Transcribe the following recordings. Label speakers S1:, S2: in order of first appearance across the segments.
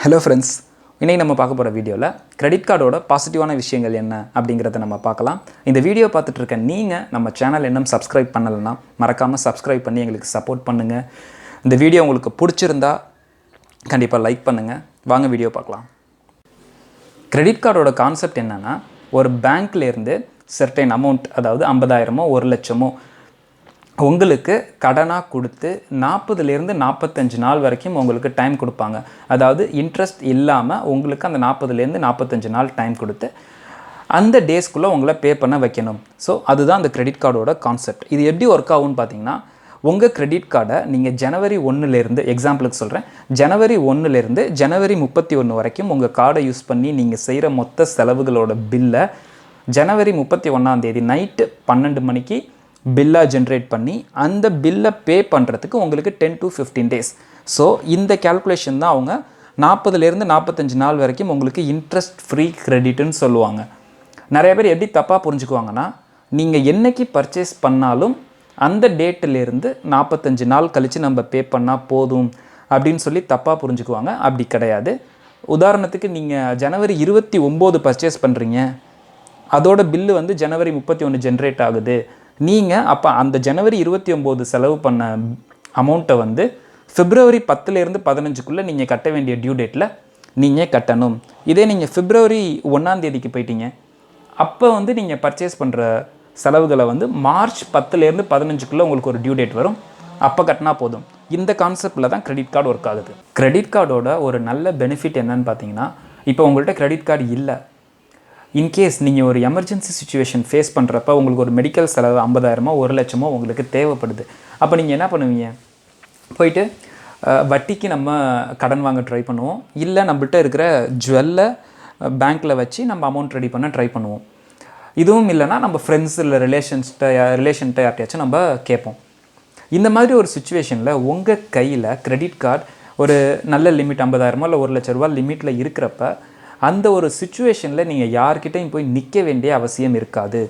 S1: Hello friends, இன்றைக்கி நம்ம பார்க்க போகிற வீடியோவில் கிரெடிட் கார்டோட பாசிட்டிவான விஷயங்கள் என்ன அப்படிங்கிறத நம்ம பார்க்கலாம். இந்த வீடியோ பார்த்துட்டு இருக்க நீங்கள் நம்ம சேனல் இன்னும் சப்ஸ்கிரைப் பண்ணலைன்னா மறக்காமல் சப்ஸ்கிரைப் பண்ணி எங்களுக்கு சப்போர்ட் பண்ணுங்கள். இந்த வீடியோ உங்களுக்கு பிடிச்சிருந்தா கண்டிப்பாக லைக் பண்ணுங்கள். வாங்க வீடியோ பார்க்கலாம். கிரெடிட் கார்டோட கான்செப்ட் என்னென்னா, ஒரு பேங்க்லேருந்து சர்டைன் அமௌண்ட், அதாவது 50,000மோ 1,00,000மோ உங்களுக்கு கடனாக கொடுத்து 40லேருந்து 45 நாள் வரைக்கும் உங்களுக்கு டைம் கொடுப்பாங்க. அதாவது இன்ட்ரெஸ்ட் இல்லாமல் உங்களுக்கு அந்த 40லேருந்து 45 நாள் டைம் கொடுத்து அந்த டேஸ்க்குள்ளே உங்களை பே பண்ண வைக்கணும். ஸோ அதுதான் அந்த கிரெடிட் கார்டோட கான்செப்ட். இது எப்படி ஒர்க் ஆகும்னு பார்த்தீங்கன்னா, உங்கள் கிரெடிட் கார்டை நீங்கள் ஜனவரி 1லேருந்து, எக்ஸாம்பிளுக்கு சொல்கிறேன், ஜனவரி 1லேருந்து ஜனவரி 31 வரைக்கும் உங்கள் கார்டை யூஸ் பண்ணி நீங்கள் செய்கிற மொத்த செலவுகளோட பில்லை ஜனவரி 31 நைட்டு 12 மணிக்கு பில்லாக ஜென்ரேட் பண்ணி அந்த பில்லை பே பண்ணுறதுக்கு உங்களுக்கு 10 to 15 டேஸ். ஸோ இந்த கேல்குலேஷன் தான் அவங்க 40லேருந்து 45 நாள் வரைக்கும் உங்களுக்கு இன்ட்ரெஸ்ட் ஃப்ரீ கிரெடிட்டுன்னு சொல்லுவாங்க. நிறைய பேர் எப்படி தப்பாக புரிஞ்சுக்குவாங்கன்னா, நீங்கள் என்றைக்கு பர்ச்சேஸ் பண்ணாலும் அந்த டேட்டிலேருந்து 45 நாள் கழித்து நம்ம பே பண்ணால் போதும் அப்படின்னு சொல்லி தப்பாக புரிஞ்சுக்குவாங்க. அப்படி கிடையாது. உதாரணத்துக்கு நீங்கள் ஜனவரி 29 பர்ச்சேஸ் பண்ணுறீங்க, அதோட பில்லு வந்து ஜனவரி 31 ஜென்ரேட் ஆகுது. நீங்கள் அப்போ அந்த ஜனவரி 29 செலவு பண்ண அமௌண்ட்டை வந்து பிப்ரவரி 10லேருந்து 15க்குள்ளே நீங்கள் கட்ட வேண்டிய டியூ டேட்டில் நீங்கள் கட்டணும். இதே நீங்கள் பிப்ரவரி 1 போயிட்டீங்க, அப்போ வந்து நீங்கள் பர்ச்சேஸ் பண்ணுற செலவுகளை வந்து மார்ச் 10லேருந்து 15க்குள்ளே உங்களுக்கு ஒரு டியூ டேட் வரும், அப்போ கட்டினா போதும். இந்த கான்செப்டில் தான் கிரெடிட் கார்டு ஒர்க் ஆகுது. கிரெடிட் கார்டோட ஒரு நல்ல பெனிஃபிட் என்னன்னு பார்த்தீங்கன்னா, இப்போ உங்கள்கிட்ட கிரெடிட் கார்டு இல்லை, இன்கேஸ் நீங்கள் ஒரு எமர்ஜென்சி சுச்சுவேஷன் ஃபேஸ் பண்ணுறப்ப உங்களுக்கு ஒரு மெடிக்கல் செலவு 50,000மோ 1,00,000மோ உங்களுக்கு தேவைப்படுது. அப்போ நீங்கள் என்ன பண்ணுவீங்க? போயிட்டு வட்டிக்கு நம்ம கடன் வாங்க ட்ரை பண்ணுவோம், இல்லை நம்மள்கிட்ட இருக்கிற ஜுவல்லை பேங்க்கில் வச்சு நம்ம அமௌண்ட் ரெடி பண்ண ட்ரை பண்ணுவோம். இதுவும் இல்லைனா நம்ம ஃப்ரெண்ட்ஸ் இல்லை ரிலேஷன்ஸ்கிட்ட யார்ட்டையாச்சும் நம்ம கேட்போம். இந்த மாதிரி ஒரு சுச்சுவேஷனில் உங்கள் கையில் கிரெடிட் கார்டு ஒரு நல்ல லிமிட் 50,000மோ இல்லை 1,00,000 ரூபா லிமிட்டில் இருக்கிறப்ப அந்த ஒரு சுச்சுவேஷனில் நீங்கள் யார்கிட்டையும் போய் நிற்க வேண்டிய அவசியம் இருக்காது.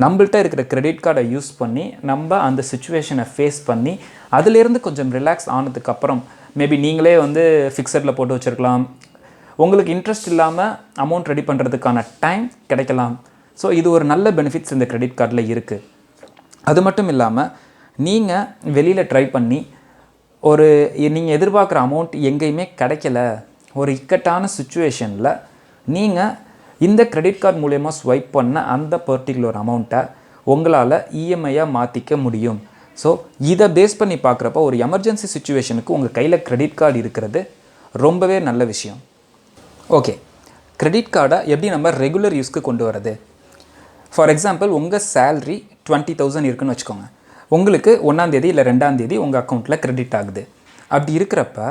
S1: நம்மள்கிட்ட இருக்கிற கிரெடிட் கார்டை யூஸ் பண்ணி நம்ம அந்த சுச்சுவேஷனை ஃபேஸ் பண்ணி அதிலேருந்து கொஞ்சம் ரிலாக்ஸ் ஆனதுக்கப்புறம் மேபி நீங்களே வந்து ஃபிக்ஸடில் போட்டு வச்சுருக்கலாம், உங்களுக்கு இன்ட்ரெஸ்ட் இல்லாமல் அமௌண்ட் ரெடி பண்ணுறதுக்கான டைம் கிடைக்கலாம். ஸோ இது ஒரு நல்ல பெனிஃபிட்ஸ் இந்த கிரெடிட் கார்டில் இருக்குது. அது மட்டும் இல்லாமல் நீங்கள் வெளியில் ட்ரை பண்ணி நீங்கள் எதிர்பார்க்குற அமௌண்ட் எங்கேயுமே கிடைக்கல, ஒரு இக்கட்டான சுச்சுவேஷனில் நீங்கள் இந்த கிரெடிட் கார்டு மூலயமா ஸ்வைப் பண்ண அந்த பர்டிகுலர் அமௌண்ட்டை உங்களால் இஎம்ஐயாக மாற்றிக்க முடியும். ஸோ இதை பேஸ் பண்ணி பார்க்குறப்ப ஒரு எமர்ஜென்சி சுச்சுவேஷனுக்கு உங்கள் கையில் கிரெடிட் கார்டு இருக்கிறது ரொம்பவே நல்ல விஷயம். ஓகே, கிரெடிட் கார்டை எப்படி நம்ம ரெகுலர் யூஸ்க்கு கொண்டு வரது? ஃபார் எக்ஸாம்பிள், உங்கள் சேல்ரி 20,000 இருக்குதுன்னு வச்சுக்கோங்க. உங்களுக்கு 1 இல்லை 2 உங்கள் அக்கௌண்ட்டில் கிரெடிட் ஆகுது. அப்படி இருக்கிறப்ப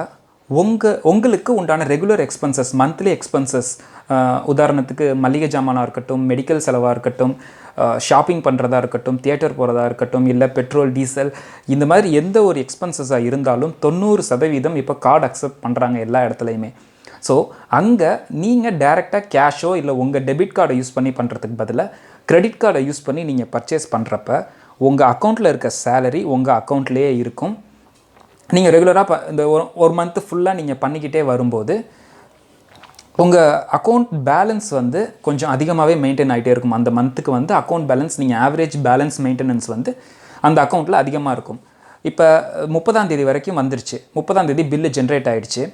S1: உங்களுக்கு உண்டான ரெகுலர் எக்ஸ்பென்சஸ், மந்த்லி எக்ஸ்பென்சஸ், உதாரணத்துக்கு மளிகை ஜாமானாக இருக்கட்டும், மெடிக்கல் செலவாக இருக்கட்டும், ஷாப்பிங் பண்ணுறதா இருக்கட்டும், தியேட்டர் போகிறதா இருக்கட்டும், இல்லை பெட்ரோல் டீசல், இந்த மாதிரி எந்த ஒரு எக்ஸ்பென்சஸாக இருந்தாலும் 90% இப்போ கார்டு அக்செப்ட் பண்ணுறாங்க எல்லா இடத்துலையுமே. ஸோ அங்கே நீங்கள் டைரெக்டாக கேஷோ இல்லை உங்கள் டெபிட் கார்டை யூஸ் பண்ணி பண்ணுறதுக்கு பதிலாக கிரெடிட் கார்டை யூஸ் பண்ணி நீங்கள் பர்ச்சேஸ் பண்ணுறப்ப உங்கள் அக்கௌண்ட்டில் இருக்க சேலரி உங்கள் அக்கௌண்ட்லேயே இருக்கும். நீங்கள் ரெகுலராக இந்த ஒரு மந்த்து ஃபுல்லாக நீங்கள் பண்ணிக்கிட்டே வரும்போது உங்கள் அக்கௌண்ட் பேலன்ஸ் வந்து கொஞ்சம் அதிகமாகவே மெயின்டைன் ஆகிட்டே இருக்கும். அந்த மந்த்துக்கு வந்து அக்கௌண்ட் பேலன்ஸ், நீங்கள் ஆவரேஜ் பேலன்ஸ் மெயின்டெனன்ஸ் வந்து அந்த அக்கௌண்ட்டில் அதிகமாக இருக்கும். இப்போ 30 வரைக்கும் வந்துருச்சு, 30 பில்லு ஜென்ரேட் ஆகிடுச்சு.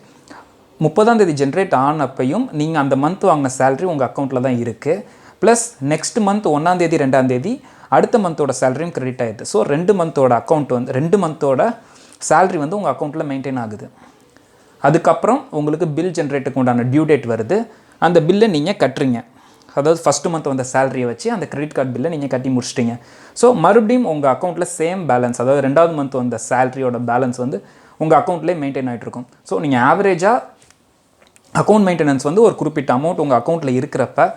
S1: 30 ஜென்ரேட் ஆனப்பையும் நீங்கள் அந்த மந்த் வாங்கின சேலரி உங்கள் அக்கௌண்ட்டில் தான் இருக்குது. ப்ளஸ் நெக்ஸ்ட் மந்த் 1 2 அடுத்த மந்தோட சேலரியும் கிரெடிட் ஆகிடுது. ஸோ 2 மந்தோட அக்கௌண்ட் வந்து 2 மந்தோட சேல்ரி வந்து உங்கள் அக்கௌண்ட்டில் மெயின்டைன் ஆகுது. அதுக்கப்புறம் உங்களுக்கு பில் ஜென்ரேட்டுக்கு உண்டான டியூ டேட் வருது, அந்த பில்லை நீங்கள் கட்டுறீங்க. அதாவது ஃபஸ்ட்டு மந்த் வந்த சேலரியை வச்சு அந்த கிரெடிட் கார்டு பில்லை நீங்கள் கட்டி முடிச்சிட்டிங்க. ஸோ மறுபடியும் உங்கள் அக்கௌண்ட்டில் சேம் பேலன்ஸ், அதாவது 2வது மந்த் வந்த சேலரியோட பேலன்ஸ் வந்து உங்கள் அக்கௌண்ட்லேயே மெயின்டைன் ஆகிட்டு இருக்கும். ஸோ நீங்கள் ஆவரேஜாக அக்கௌண்ட் மெயின்டெனன்ஸ் வந்து ஒரு குறிப்பிட்ட அமௌண்ட் உங்கள் அக்கௌண்ட்டில் இருக்கிறப்ப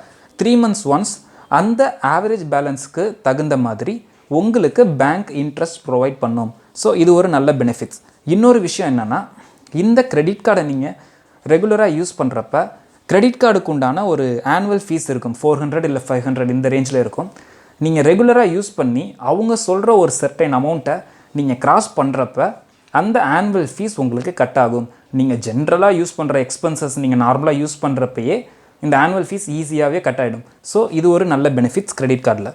S1: 3 months ஒன்ஸ் அந்த ஆவரேஜ் பேலன்ஸுக்கு தகுந்த மாதிரி உங்களுக்கு பேங்க் இன்ட்ரெஸ்ட் ப்ரொவைட் பண்ணும். ஸோ இது ஒரு நல்ல பெனிஃபிட்ஸ். இன்னொரு விஷயம் என்னென்னா, இந்த கிரெடிட் கார்டை நீங்கள் ரெகுலராக யூஸ் பண்ணுறப்ப கிரெடிட் கார்டுக்கு உண்டான ஒரு ஆனுவல் ஃபீஸ் இருக்கும், 400 இல்லை 500 இந்த ரேஞ்சில் இருக்கும். நீங்கள் ரெகுலராக யூஸ் பண்ணி அவங்க சொல்கிற ஒரு சர்டைன் அமௌண்ட்டை நீங்கள் கிராஸ் பண்ணுறப்ப அந்த ஆனுவல் ஃபீஸ் உங்களுக்கு கட் ஆகும். நீங்கள் ஜென்ரலாக யூஸ் பண்ணுற எக்ஸ்பென்சஸ் நீங்கள் நார்மலாக யூஸ் பண்ணுறப்பயே இந்த ஆனுவல் ஃபீஸ் ஈஸியாகவே கட் ஆகிடும். ஸோ இது ஒரு நல்ல பெனிஃபிட்ஸ் கிரெடிட் கார்டில்.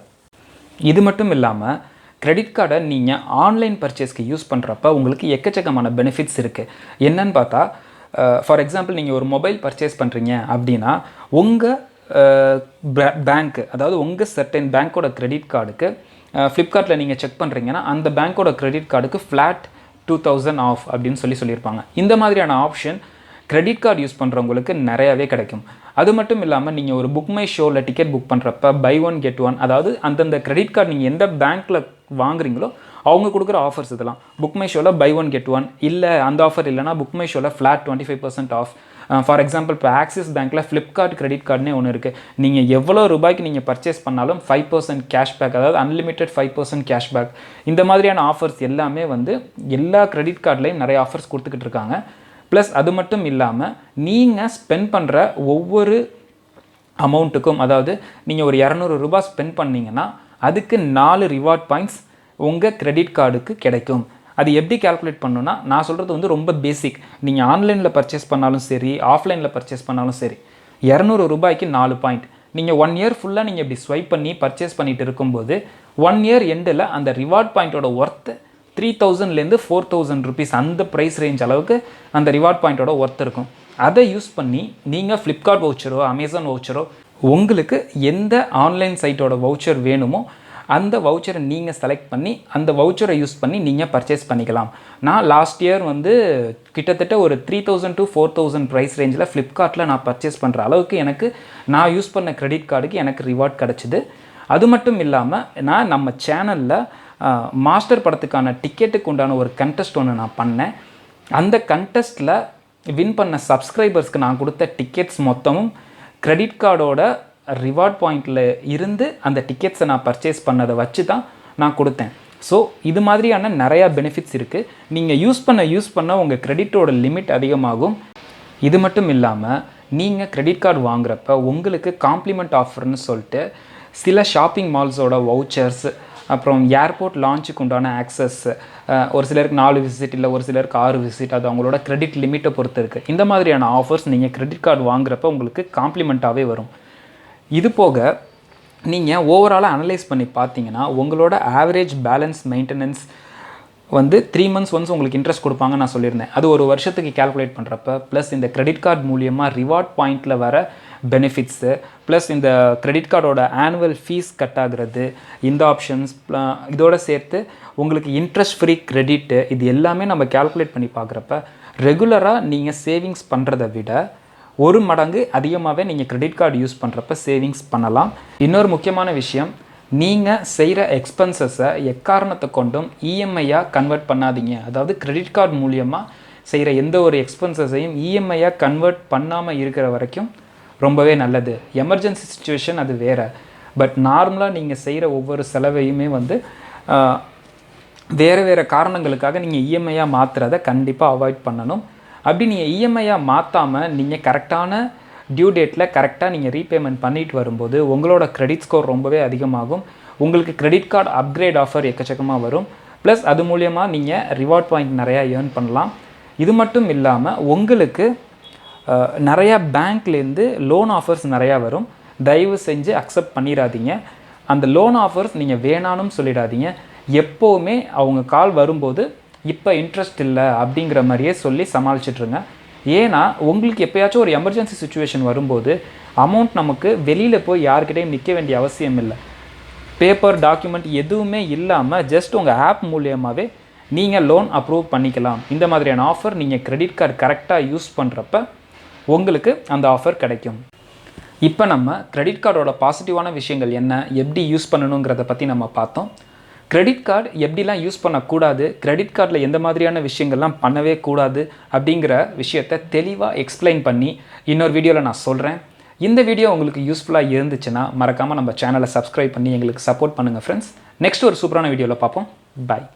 S1: இது மட்டும் இல்லாமல் கிரெடிட் கார்டை நீங்கள் ஆன்லைன் பர்ச்சேஸ்க்கு யூஸ் பண்ணுறப்ப உங்களுக்கு எக்கச்சக்கமான பெனிஃபிட்ஸ் இருக்குது. என்னன்னு பார்த்தா, ஃபார் எக்ஸாம்பிள் நீங்கள் ஒரு மொபைல் பர்ச்சேஸ் பண்ணுறீங்க அப்படின்னா உங்கள் பேங்க்கு, அதாவது உங்கள் சர்டன் பேங்க்கோட கிரெடிட் கார்டுக்கு ஃப்ளிப்கார்ட்டில் நீங்கள் செக் பண்ணுறீங்கன்னா அந்த பேங்க்கோட கிரெடிட் கார்டுக்கு ஃப்ளாட் 2000 ஆஃப் அப்படின்னு சொல்லியிருப்பாங்க. இந்த மாதிரியான ஆப்ஷன் கிரெடிட் கார்டு யூஸ் பண்ணுறவங்களுக்கு நிறையாவே கிடைக்கும். அது மட்டும் இல்லாமல் நீங்கள் ஒரு புக் மை ஷோவில் டிக்கெட் புக் பண்ணுறப்ப பை ஒன் கெட் ஒன், அதாவது அந்தந்த கிரெடிட் கார்டு நீங்கள் எந்த பேங்க்கில் வாங்குறீங்களோ அவங்க கொடுக்குற ஆஃபர்ஸ் இதெல்லாம். புக் மை ஷோவில் பை ஒன் கெட் ஒன், இல்லை அந்த ஆஃபர் இல்லைனா புக் மை ஷோவில் ஃப்ளாட் 25% ஆஃப். ஃபார் எக்ஸாம்பிள் இப்போ ஆக்சிஸ் பேங்க்கில் ஃப்ளிப்கார்ட் கிரெடிட் கார்டுனே ஒன்று இருக்குது. நீங்கள் எவ்வளோ ரூபாய்க்கு நீங்கள் பர்ச்சேஸ் பண்ணாலும் 5% கேஷ்பேக், அதாவது அன்லிமிட்டெட் 5% கேஷ்பேக். இந்த மாதிரியான ஆஃபர்ஸ் எல்லாமே வந்து எல்லா கிரெடிட் கார்ட்லேயும் நிறைய ஆஃபர்ஸ் கொடுத்துக்கிட்டு இருக்காங்க. ப்ளஸ் அது மட்டும் இல்லாமல் நீங்கள் ஸ்பெண்ட் பண்ணுற ஒவ்வொரு அமௌண்ட்டுக்கும், அதாவது நீங்கள் ஒரு 200 ரூபாய் ஸ்பெண்ட் பண்ணிங்கன்னா அதுக்கு 4 ரிவார்ட் பாயிண்ட்ஸ் உங்கள் கிரெடிட் கார்டுக்கு கிடைக்கும். அது எப்படி கால்குலேட் பண்ணணும்னா, நான் சொல்கிறது வந்து ரொம்ப பேசிக். நீங்கள் ஆன்லைனில் பர்ச்சேஸ் பண்ணாலும் சரி, ஆஃப்லைனில் பர்ச்சேஸ் பண்ணாலும் சரி, 200 ரூபாய்க்கு 4 பாயிண்ட். நீங்கள் 1 இயர் ஃபுல்லாக நீங்கள் இப்படி ஸ்வைப் பண்ணி பர்ச்சேஸ் பண்ணிட்டு இருக்கும்போது 1 இயர் எண்டில் அந்த ரிவார்ட் பாயிண்ட்டோட ஒர்த்து 3000லேருந்து 4000 ருபீஸ், அந்த ப்ரைஸ் ரேஞ்ச் அளவுக்கு அந்த ரிவார்ட் பாயிண்ட்டோட ஒர்த் இருக்கும். அதை யூஸ் பண்ணி நீங்கள் ஃப்ளிப்கார்ட் வவுச்சரோ அமேசான் வவுச்சரோ உங்களுக்கு எந்த ஆன்லைன் சைட்டோட வவுச்சர் வேணுமோ அந்த வவுச்சரை நீங்கள் செலக்ட் பண்ணி அந்த வவுச்சரை யூஸ் பண்ணி நீங்கள் பர்ச்சேஸ் பண்ணிக்கலாம். நான் லாஸ்ட் இயர் வந்து கிட்டத்தட்ட ஒரு 3000 to 4000 ப்ரைஸ் ரேஞ்சில் ஃப்ளிப்கார்ட்டில் நான் பர்ச்சேஸ் பண்ணுற அளவுக்கு எனக்கு நான் யூஸ் பண்ண கிரெடிட் கார்டுக்கு எனக்கு ரிவார்ட் கிடச்சிது. அது மட்டும் இல்லாமல் நான் நம்ம சேனலில் மாஸ்டர் படத்துக்கான டிக்கெட்டுக்கு உண்டான ஒரு கண்டெஸ்ட் ஒன்று நான் பண்ணேன். அந்த கண்டெஸ்ட்டில் வின் பண்ண சப்ஸ்கிரைபர்ஸ்க்கு நான் கொடுத்த டிக்கெட்ஸ் மொத்தமும் கிரெடிட் கார்டோட ரிவார்ட் பாயிண்டில் இருந்து அந்த டிக்கெட்ஸை நான் பர்ச்சேஸ் பண்ணதை வச்சு தான் நான் கொடுத்தேன். ஸோ இது மாதிரியான நிறையா பெனிஃபிட்ஸ் இருக்குது. நீங்கள் யூஸ் பண்ண உங்கள் கிரெடிட்டோட லிமிட் அதிகமாகும். இது மட்டும் இல்லாமல் நீங்கள் கிரெடிட் கார்டு வாங்குறப்ப உங்களுக்கு காம்ப்ளிமெண்ட் ஆஃபர்னு சொல்லிட்டு சில ஷாப்பிங் மால்ஸோட வவுச்சர்ஸ், அப்புறம் ஏர்போர்ட் லான்ச்சுக்கு உண்டான ஆக்சஸ், ஒரு சிலருக்கு 4 விசிட், இல்லை ஒரு சிலருக்கு 6 விசிட், அது அவங்களோட கிரெடிட் லிமிட்டை பொறுத்து இருக்குது. இந்த மாதிரியான ஆஃபர்ஸ் நீங்கள் கிரெடிட் கார்டு வாங்குறப்ப உங்களுக்கு காம்ப்ளிமெண்ட்டாகவே வரும். இது போக நீங்கள் ஓவராலாக அனலைஸ் பண்ணி பார்த்தீங்கன்னா உங்களோட ஆவரேஜ் பேலன்ஸ் மெயின்டெனன்ஸ் வந்து 3 months ஒன்ஸ் உங்களுக்கு இன்ட்ரெஸ்ட் கொடுப்பாங்க நான் சொல்லியிருந்தேன். அது ஒரு வருஷத்துக்கு கேல்குலேட் பண்ணுறப்ப ப்ளஸ் இந்த கிரெடிட் கார்டு மூலியமாக ரிவார்ட் பாயிண்டில் வர பெனிஃபிட்ஸு, ப்ளஸ் இந்த கிரெடிட் கார்டோட ஆனுவல் ஃபீஸ் கட் ஆகிறது, இந்த ஆப்ஷன்ஸ் இதோட சேர்த்து உங்களுக்கு இன்ட்ரெஸ்ட் ஃப்ரீ கிரெடிட்டு, இது எல்லாமே நம்ம கேல்குலேட் பண்ணி பார்க்குறப்ப ரெகுலராக நீங்கள் சேவிங்ஸ் பண்ணுறதை விட 1 மடங்கு அதிகமாகவே நீங்கள் கிரெடிட் கார்டு யூஸ் பண்ணுறப்ப சேவிங்ஸ் பண்ணலாம். இன்னொரு முக்கியமான விஷயம், நீங்கள் செய்கிற எக்ஸ்பென்சஸை எக்காரணத்தை கொண்டும் இஎம்ஐயாக கன்வெர்ட் பண்ணாதீங்க. அதாவது கிரெடிட் கார்டு மூலியமாக செய்கிற எந்த ஒரு எக்ஸ்பென்சஸையும் இஎம்ஐயாக கன்வெர்ட் பண்ணாமல் இருக்கிற வரைக்கும் ரொம்பவே நல்லது. எமர்ஜென்சி சுச்சுவேஷன் அது வேறு. பட் நார்மலாக நீங்கள் செய்கிற ஒவ்வொரு செலவையுமே வந்து வேறு காரணங்களுக்காக நீங்கள் இஎம்ஐயாக மாற்றுறதை கண்டிப்பாக அவாய்ட் பண்ணணும். அப்படி நீங்கள் இஎம்ஐயாக மாற்றாமல் நீங்கள் கரெக்டான டியூ டேட்டில் கரெக்டாக நீங்கள் ரீபேமெண்ட் பண்ணிட்டு வரும்போது உங்களோட கிரெடிட் ஸ்கோர் ரொம்பவே அதிகமாகும். உங்களுக்கு கிரெடிட் கார்டு அப்கிரேட் ஆஃபர் எக்கச்சக்கமாக வரும். ப்ளஸ் அது மூலியமாக நீங்கள் ரிவார்ட் பாயிண்ட் நிறையா ஏர்ன் பண்ணலாம். இது மட்டும் இல்லாமல் உங்களுக்கு நிறையா பேங்க்லேருந்து லோன் ஆஃபர்ஸ் நிறையா வரும். தயவு செஞ்சு அக்செப்ட் பண்ணிடாதீங்க. அந்த லோன் ஆஃபர்ஸ் நீங்கள் வேணான்னு சொல்லிடாதீங்க. எப்போவுமே அவங்க கால் வரும்போது இப்போ இன்ட்ரெஸ்ட் இல்லை அப்படிங்கிற மாதிரியே சொல்லி சமாளிச்சிட்ருங்க. ஏன்னா உங்களுக்கு எப்போயாச்சும் ஒரு எமர்ஜென்சி சுச்சுவேஷன் வரும்போது அமௌண்ட் நமக்கு வெளியில் போய் யார்கிட்டையும் நிற்க வேண்டிய அவசியம் இல்லை. பேப்பர் டாக்குமெண்ட் எதுவுமே இல்லாமல் ஜஸ்ட் உங்கள் ஆப் மூலியமாகவே நீங்கள் லோன் அப்ரூவ் பண்ணிக்கலாம். இந்த மாதிரியான ஆஃபர் நீங்கள் கிரெடிட் கார்டு கரெக்டாக யூஸ் பண்ணுறப்ப உங்களுக்கு அந்த ஆஃபர் கிடைக்கும். இப்போ நம்ம கிரெடிட் கார்டோட பாசிட்டிவான விஷயங்கள் என்ன, எப்படி யூஸ் பண்ணணுங்கிறத பற்றி நம்ம பார்த்தோம். கிரெடிட் கார்டு எப்படிலாம் யூஸ் பண்ணக்கூடாது, கிரெடிட் கார்டில் எந்த மாதிரியான விஷயங்கள்லாம் பண்ணவே கூடாது அப்படிங்கிற விஷயத்தை தெளிவாக எக்ஸ்பிளைன் பண்ணி இன்னொரு வீடியோவில் நான் சொல்கிறேன். இந்த வீடியோ உங்களுக்கு யூஸ்ஃபுல்லாக இருந்துச்சுன்னா மறக்காமல் நம்ம சேனலை சப்ஸ்கிரைப் பண்ணி எங்களுக்கு சப்போர்ட் பண்ணுங்கள் ஃப்ரெண்ட்ஸ். நெக்ஸ்ட் ஒரு சூப்பரான வீடியோவில் பார்ப்போம். பாய்.